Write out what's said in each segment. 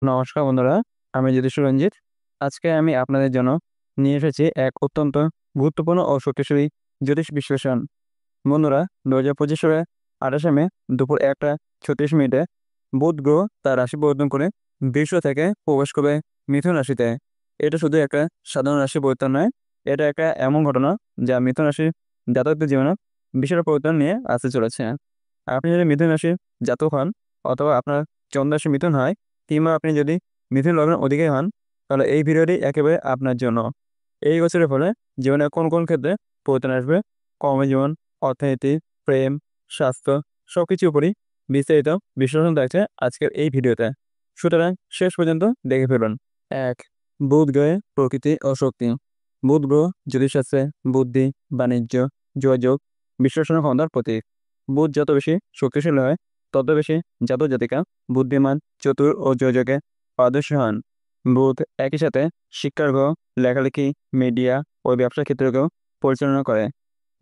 নমস্কার বন্ধুরা, আমি জ্যোতিষ রঞ্জিত। আজকে আমি আপনাদের জন্য নিয়ে এসেছি এক অত্যন্ত গুরুত্বপূর্ণ ও শক্তিশালী জ্যোতিষ বিশ্লেষণ। বন্ধুরা, 2025 সালের 28 মে দুপুর 1:36 বুধ গ্রহ তার রাশি পরিবর্তন করে বৃষ থেকে প্রবেশ করবে মিথুন রাশিতে। এটা শুধু একটা সাধারণ রাশি পরিবর্তন নয়, এটা একটা এমন ঘটনা যা মিথুন রাশির জাতকদের জীবনে বিশাল পরিবর্তন নিয়ে আসতে চলেছে। আপনি যদি মিথুন রাশির জাতক হন, অথবা আপনার চন্দ্র রাশি মিথুন হয়, কিংবা আপনি যদি মিথুন লগ্নের অধিকারী হন, তাহলে এই ভিডিওটি একেবারে আপনার জন্য। এই বছরের ফলে জীবনে কোন কোন ক্ষেত্রে পরিবর্তন আসবে, কর্মজীবন, অর্থনীতি, প্রেম, স্বাস্থ্য, সবকিছুর উপরই বিস্তারিত বিশ্লেষণ থাকছে আজকের এই ভিডিওতে। সুতরাং শেষ পর্যন্ত দেখে ফেলুন। 1. বুধ গ্রহের প্রকৃতি ও শক্তি। বুধ গ্রহ জ্যোতিষশাস্ত্রে বুদ্ধি, বাণিজ্য, যোগাযোগ, বিশ্লেষণ ক্ষমতার প্রতীক। বুধ যত বেশি শক্তিশালী হয়, তত বেশি জাতক জাতিকা বুদ্ধিমান, চতুর ও যোগাযোগে পারদর্শী হন। বুধ একই সাথে শিক্ষার গ্রহ, লেখালেখি, মিডিয়া ও ব্যবসার ক্ষেত্রকেও পরিচালনা করে।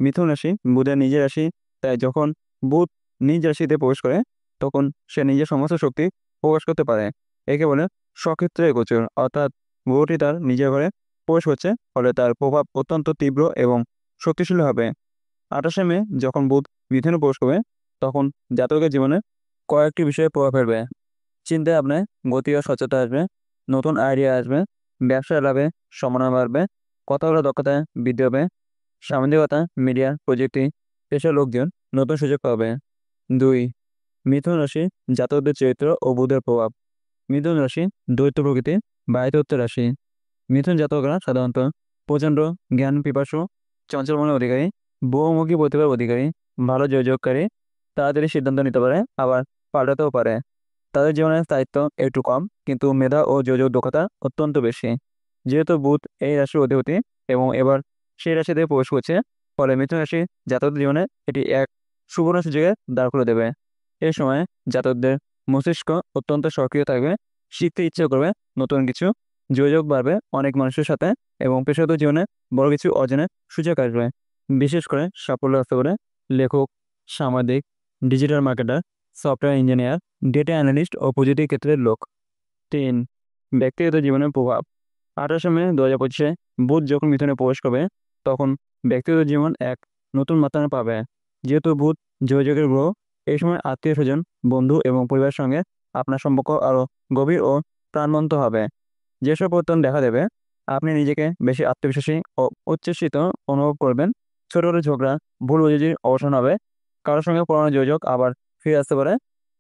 মিথুন রাশি বুধের নিজের রাশি, তাই যখন বুধ নিজ রাশিতে প্রবেশ করে, তখন সে নিজের সমস্ত শক্তি প্রকাশ করতে পারে। একে বলে স্বক্ষেত্রে গোচর, অর্থাৎ গ্রহটি তার নিজের ঘরে প্রবেশ করছে, ফলে তার প্রভাব অত্যন্ত তীব্র এবং শক্তিশালী হবে। 28 মে যখন বুধ মিথুনে প্রবেশ করবে, তখন জাতকের জীবনে কয়েকটি বিষয়ে প্রভাব ফেলবে। চিন্তায় আপনার গতি ও স্বচ্ছতা আসবে, নতুন আইডিয়া আসবে, ব্যবসায় লাভে সম্ভাবনা বাড়বে, কথা বলার দক্ষতা বৃদ্ধি হবে, সামাজিকতা, মিডিয়া, প্রযুক্তি, পেশার লোকজন নতুন সুযোগ পাবে। 2. মিথুন রাশি জাতকদের চরিত্র ও বুধের প্রভাব। মিথুন রাশি দ্বৈত প্রকৃতি, বায়ুতত্ত্বের রাশি। মিথুন জাতকরা সাধারণত প্রচণ্ড জ্ঞান পিপাসু, চঞ্চল মনের অধিকারী, বহুমুখী প্রতিভার অধিকারী, ভালো যোগাযোগকারী, তাড়াতাড়ি সিদ্ধান্ত নিতে পারে, আবার পাল্টাতেও পারে। তাদের জীবনের স্থায়িত্ব একটু কম, কিন্তু মেধা ও যোগাযোগ দক্ষতা অত্যন্ত বেশি। যেহেতু বুধ এই রাশির অধিপতি এবং এবার সেই রাশিতে প্রবেশ করছে, ফলে মিথুন রাশি জাতকদের জীবনে এটি এক সুবর্ণ সুযোগে দাঁড় করে দেবে। এই সময় জাতকদের মস্তিষ্ক অত্যন্ত সক্রিয় থাকবে, শিখতে ইচ্ছে করবে নতুন কিছু, যোগাযোগ বাড়বে অনেক মানুষের সাথে, এবং পেশাগত জীবনে বড় কিছু অর্জনের সুযোগ আসবে। বিশেষ করে সাফল্য আসতে পারে লেখক, সাংবাদিক, digital marketer, software engineer, data analyst ও প্রযুক্তি ক্ষেত্রের লোক। 3. ব্যক্তিগত জীবনের প্রভাব। 28 মে 2025 বুধ যখন মিথুনে প্রবেশ করবে, তখন ব্যক্তিগত জীবন এক নতুন মাত্রা পাবে। যেহেতু বুধ যোগাযোগের গ্রহ, এই সময় আত্মীয় স্বজন, বন্ধু এবং পরিবারের সঙ্গে আপনার সম্পর্ক আরও গভীর ও প্রাণবন্ত হবে। যেসব পরিবর্তন দেখা দেবে, আপনি নিজেকে বেশি আত্মবিশ্বাসী ও উচ্ছ্বসিত অনুভব করবেন। ছোটখাটো ঝগড়া, ভুল বোঝাবুঝির অবসান হবে, কারোর সঙ্গে পুরানো যোগাযোগ আবার ফিরে আসতে পারে,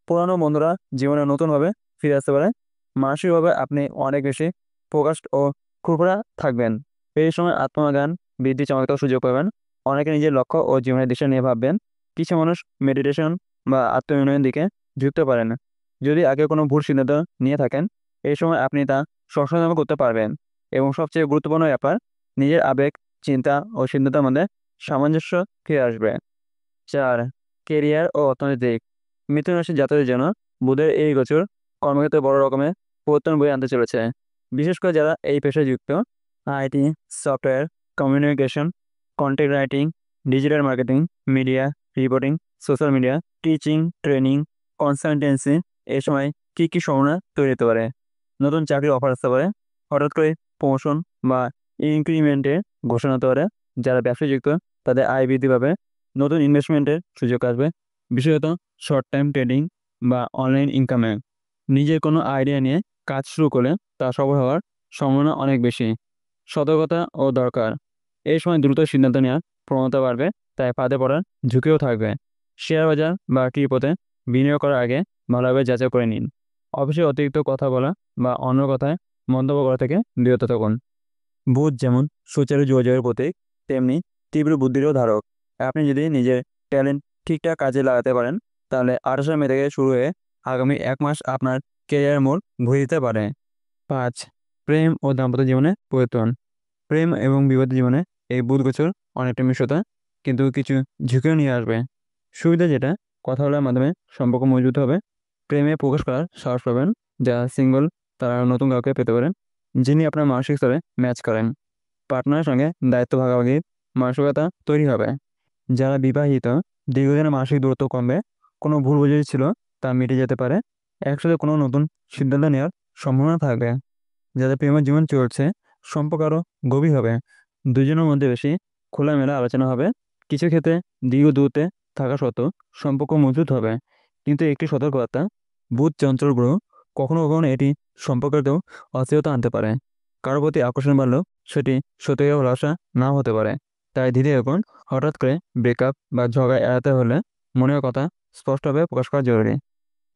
পুরানো বন্ধুরা জীবনে নতুনভাবে ফিরে আসতে পারে। মানসিকভাবে আপনি অনেক বেশি ফোকাসড ও খুরখুরা থাকবেন। এই সময় আত্মজ্ঞান বৃদ্ধি চমৎকার সুযোগ পাবেন। অনেকে নিজের লক্ষ্য ও জীবনের দিশা নিয়ে ভাববেন। কিছু মানুষ মেডিটেশন বা আত্মউন্নয়নের দিকে ঝুঁকতে পারেন। যদি আগে কোনো ভুল সিদ্ধান্ত নিয়ে থাকেন, এই সময় আপনি তা সংশোধন করতে পারবেন। এবং সবচেয়ে গুরুত্বপূর্ণ ব্যাপার, নিজের আবেগ, চিন্তা ও সিদ্ধান্তের মধ্যে সামঞ্জস্য ফিরে আসবে। 4. কেরিয়ার ও অর্থনৈতিক। মিথুন রাশির জাতকদের জন্য বুধের এই গোচর কর্মক্ষেত্রে বড় রকমের পরিবর্তন বয়ে আনতে চলেছে। বিশেষ করে যারা এই পেশায় যুক্ত, IT, software, communication, content writing, digital marketing, media, reporting, social media, teaching, training, consultancy, এই সময় কী কী সম্ভাবনা তৈরি হতে পারে। নতুন চাকরির অফার আসতে পারে, হঠাৎ করে প্রমোশন বা ইনক্রিমেন্টের ঘোষণা হতে পারে। যারা ব্যবসায় যুক্ত, তাদের আয় বৃদ্ধি পাবে, নতুন ইনভেস্টমেন্টের সুযোগ আসবে, বিশেষত শর্ট টাইম ট্রেডিং বা অনলাইন ইনকামে। নিজের কোনো আইডিয়া নিয়ে কাজ শুরু করলে তা সফল হওয়ার সম্ভাবনা অনেক বেশি। সতর্কতা ও দরকার। এই সময় দ্রুত সিদ্ধান্ত নেওয়ার প্রবণতা বাড়বে, তাই ফাঁদে পড়ার ঝুঁকিও থাকবে। শেয়ার বাজার বা ক্রিপ্টোতে বিনিয়োগ করার আগে ভালোভাবে যাচাই করে নিন। অফিসে অতিরিক্ত কথা বলা বা অন্য কথায় মন্তব্য করা থেকে বিরত থাকুন। বুধ যেমন সুচারু যোগাযোগের প্রতীক, তেমনি তীব্র বুদ্ধিরও ধারক। আপনি যদি নিজের ট্যালেন্ট ঠিকঠাক কাজে লাগাতে পারেন, তাহলে 28 মে থেকে শুরু হয়ে আগামী 1 মাস আপনার ক্যারিয়ার মোড় ঘুরে দিতে পারে। 5. প্রেম ও দাম্পত্য জীবনে পরিবর্তন। প্রেম এবং বিবাহ জীবনে এই বুধ গোচর অনেকটা মিশ্রতা, কিন্তু কিছু ঝুঁকিও নিয়ে আসবে। সুবিধা যেটা, কথা বলার মাধ্যমে সম্পর্ক মজবুত হবে, প্রেমে প্রকাশ করার সাহস পাবেন। যারা সিঙ্গল, তারা নতুন কাউকে পেতে পারেন যিনি আপনার মানসিক স্তরে ম্যাচ করেন। পার্টনারের সঙ্গে দায়িত্ব ভাগাভাগির মানসিকতা তৈরি হবে। যারা বিবাহিত, দীর্ঘদিনের মানসিক দূরত্ব কমবে, কোনো ভুল বোঝাবুঝি ছিল তা মিটে যেতে পারে, একসাথে কোনো নতুন সিদ্ধান্ত নেওয়ার সম্ভাবনা থাকবে। যাদের প্রেমের জীবন চলছে, সম্পর্ক আরও গভীর হবে। দুজনের মধ্যে বেশি খোলামেলা আলোচনা হবে। কিছু ক্ষেত্রে দীর্ঘ দূরত্বে থাকা সত্ত্বেও সম্পর্ক মজবুত হবে। কিন্তু একটি সতর্কতা, বুধ চঞ্চল গ্রহ, কখনো কখনো এটি সম্পর্কেতেও অস্থিরতা আনতে পারে। কারো প্রতি আকর্ষণ বাড়লেও সেটি সত্যিকার ভালোবাসা নাও হতে পারে। তাই ধীরে এগোন। হঠাৎ করে ব্রেকআপ বা ঝগড়া এড়াতে হলে মনের কথা স্পষ্টভাবে প্রকাশ করা জরুরি।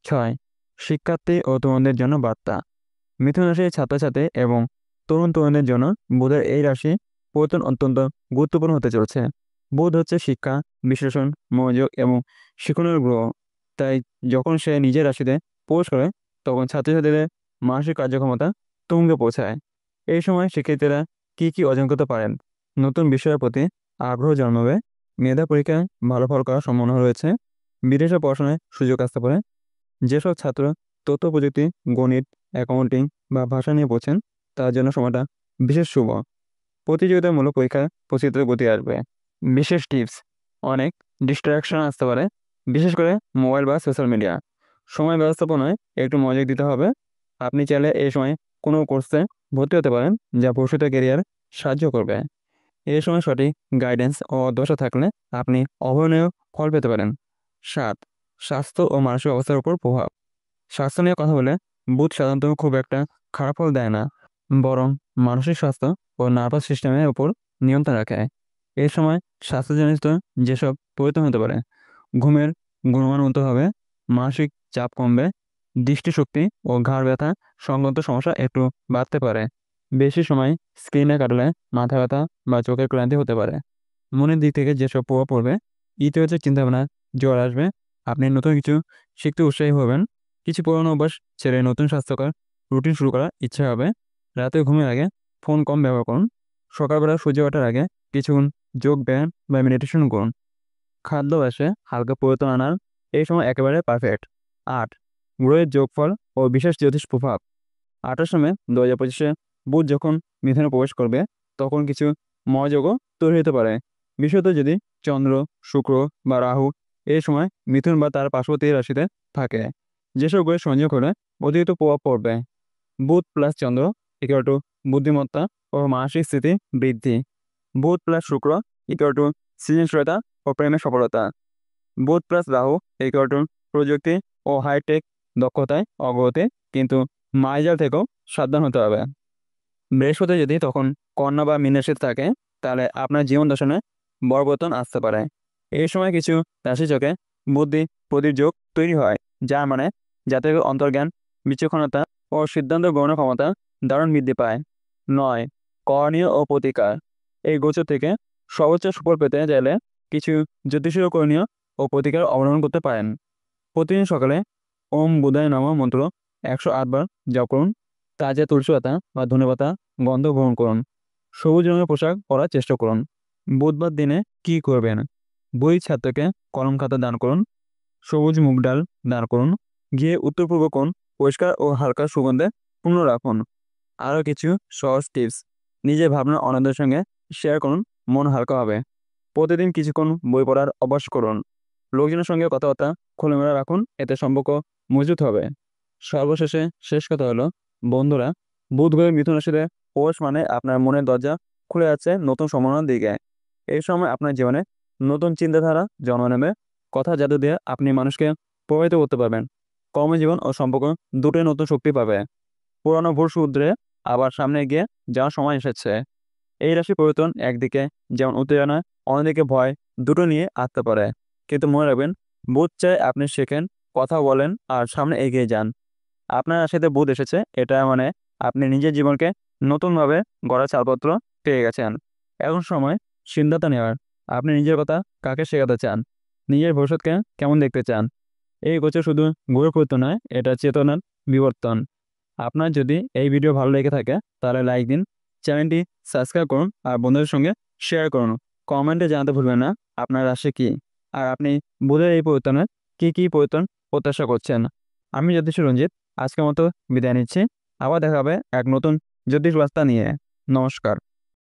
6. শিক্ষার্থী ও তরুণদের জন্য বার্তা। মিথুন রাশির ছাত্রছাত্রী এবং তরুণ তরুণীদের জন্য বুধের এই রাশি পরিবর্তন অত্যন্ত গুরুত্বপূর্ণ হতে চলছে। বুধ হচ্ছে শিক্ষা, বিশ্লেষণ, মনোযোগ এবং শিক্ষণের গ্রহ। তাই যখন সে নিজের রাশিতে প্রবেশ করে, তখন ছাত্রছাত্রীদের মানসিক কার্যক্ষমতা তুঙ্গে পৌঁছায়। এই সময় শিক্ষার্থীরা কী অর্জন করতে পারেন, নতুন বিষয়ের প্রতি আগ্রহ জন্মাবে, মেধা পরীক্ষায় ভালো ফল করার সম্ভাবনা রয়েছে, বিদেশে পড়াশোনায় সুযোগ আসতে পারে। যেসব ছাত্র তথ্য প্রযুক্তি, গণিত, অ্যাকাউন্টিং বা ভাষা নিয়ে পড়ছেন, তার জন্য সময়টা বিশেষ শুভ। প্রতিযোগিতামূলক পরীক্ষায় প্রস্তুতির গতি আসবে। বিশেষ টিপস: অনেক ডিস্ট্রাকশন আসতে পারে, বিশেষ করে মোবাইল বা সোশ্যাল মিডিয়া। সময় ব্যবস্থাপনায় একটু মনোযোগ দিতে হবে। আপনি চাইলে এই সময় কোনো কোর্সে ভর্তি হতে পারেন, যা ভবিষ্যতে ক্যারিয়ার সাহায্য করবে। এই সময় সঠিক গাইডেন্স ও দশা থাকলে আপনি অভাবনীয় ফল পেতে পারেন। 7. স্বাস্থ্য ও মানসিক অবস্থার উপর প্রভাব। স্বাস্থ্য নিয়ে কথা বলে বুধ সাধারণত খুব একটা খারাপ ফল দেয় না, বরং মানসিক স্বাস্থ্য ও নার্ভাস সিস্টেমের উপর নিয়ন্ত্রণ রাখে। এই সময় স্বাস্থ্যজনিত যেসব পরিবর্তন হতে পারে: ঘুমের গুণমান উন্নত হবে, মানসিক চাপ কমবে, দৃষ্টিশক্তি ও ঘাড় ব্যথা সংক্রান্ত সমস্যা একটু বাড়তে পারে। বেশি সময় স্ক্রিনে কাটালে মাথা ব্যথা বা চোখের ক্লান্তি হতে পারে। মনের দিক থেকে যেসব প্রভাব পড়বে: ইতিবাচক চিন্তাভাবনা জ্বর আসবে, আপনি নতুন কিছু শিখতে উৎসাহী হবেন, কিছু পুরনো অভ্যাস ছেড়ে নতুন স্বাস্থ্যকর রুটিন শুরু করার ইচ্ছা হবে। রাতে ঘুমের আগে ফোন কম ব্যবহার করুন। সকালবেলা সূর্য ওঠার আগে কিছুক্ষণ যোগ ব্যায়াম বা মেডিটেশন করুন। খাদ্যাভ্যাসে হালকা পরিবর্তন আনার এই সময় একেবারে পারফেক্ট। 8. গ্রহের যোগফল ও বিশেষ জ্যোতিষ প্রভাব। 28 মে 2025-এ বুধ যখন মিথুনে প্রবেশ করবে, তখন কিছু মহাযোগও তৈরি হতে পারে। বিশেষত যদি চন্দ্র, শুক্র বা রাহু এই সময় মিথুন বা তার পার্শ্ববর্তী রাশিতে থাকে। যেসব গ্রহের সংযোগ হলে অতিরিক্ত প্রভাব পড়বে: বুধ প্লাস চন্দ্র ইকুয়াল টু বুদ্ধিমত্তা ও মানসিক স্থিতি বৃদ্ধি। বুধ প্লাস শুক্র ইকুয়াল টু সৃজনশীলতা ও প্রেমের সফলতা। বুধ প্লাস রাহু ইকুয়াল টু প্রযুক্তি ও হাইটেক দক্ষতায় অগ্রগতি, কিন্তু মায়াজাল থেকেও সাবধান হতে হবে। বৃহস্পতি যদি তখন কন্যা বা মীন রাশিতে থাকে, তাহলে আপনার জীবন দর্শনে বড় পরিবর্তন আসতে পারে। এই সময় কিছু রাশিচক্রে বুদ্ধি প্রতির যোগ তৈরি হয়, যার মানে জাতকের অন্তর্জ্ঞান, বিচক্ষণতা ও সিদ্ধান্ত গ্রহণের ক্ষমতা দারুণ বৃদ্ধি পায়। 9. করণীয় ও প্রতিকার। এই গোচর থেকে সর্বোচ্চ সুফল পেতে চাইলে কিছু জ্যোতিষীয় করণীয় ও প্রতিকার অবলম্বন করতে পারেন। প্রতিদিন সকালে ওম বুধায় নমঃ মন্ত্র 108 বার জপ করুন। তাজা তুলসী পাতা বা ধনেপাতা গন্ধ গ্রহণ করুন। সবুজ রঙের পোশাক পরার চেষ্টা করুন। বুধবার দিনে কি করবেন: বই ছাত্রকে কলম খাতা দান করুন, সবুজ মুগ ডাল দান করুন, গিয়ে উত্তর পূর্ব কোণ পরিষ্কার ও হালকা সুগন্ধে পূর্ণ রাখুন। আরও কিছু সহজ টিপস নিজের ভাবনা অন্যদের সঙ্গে শেয়ার করুন, মন হালকা হবে। প্রতিদিন কিছুক্ষণ বই পড়ার অভ্যাস করুন। লোকজনের সঙ্গে কথাবার্তা খোলামেলা রাখুন, এতে সম্পর্ক মজবুত হবে। সর্বশেষে শেষ কথা হলো, বন্ধুরা, বুধ গ্রহের মিথুন রাশিতে প্রবেশ মানে আপনার মনের দরজা খুলে যাচ্ছে নতুন সম্ভাবনার দিকে। এই সময় আপনার জীবনে নতুন চিন্তাধারা জন্ম নেবে। কথা জাদু দিয়ে আপনি মানুষকে প্রভাবিত করতে পারবেন। কর্মজীবন ও সম্পর্ক দুটোই নতুন শক্তি পাবে। পুরানো ভুল শুধরে আবার সামনে এগিয়ে যাওয়ার সময় এসেছে। এই রাশি পরিবর্তন একদিকে যেমন উত্তেজনা, অন্যদিকে ভয় দুটো নিয়ে আসতে পারে। কিন্তু মনে রাখবেন, বুধ চায় আপনি শেখেন, কথা বলেন আর সামনে এগিয়ে যান। আপনার রাশিতে বুধ এসেছে, এটা মানে আপনি নিজের জীবনকে নতুনভাবে গড়ার ছাড়পত্র পেয়ে গেছেন। এখন সময় সিদ্ধান্ত নেওয়ার। আপনি নিজের কথা কাকে শেখাতে চান, নিজের ভবিষ্যৎকে কেমন দেখতে চান। এই গোচর শুধু গ্রহের পরিবর্তন নয়, এটা চেতনার বিবর্তন। আপনার যদি এই ভিডিও ভালো লেগে থাকে, তাহলে লাইক দিন, চ্যানেলটি সাবস্ক্রাইব করুন আর বন্ধুদের সঙ্গে শেয়ার করুন। কমেন্টে জানাতে ভুলবেন না আপনার রাশি কী, আর আপনি বুধের এই পরিবর্তনের কী পরিবর্তন প্রত্যাশা করছেন। আমি জ্যোতিষ রঞ্জিত আজকের মতো বিদায় নিচ্ছি। আবার দেখা হবে এক নতুন জ্যোতিষ বার্তা নিয়ে। নমস্কার।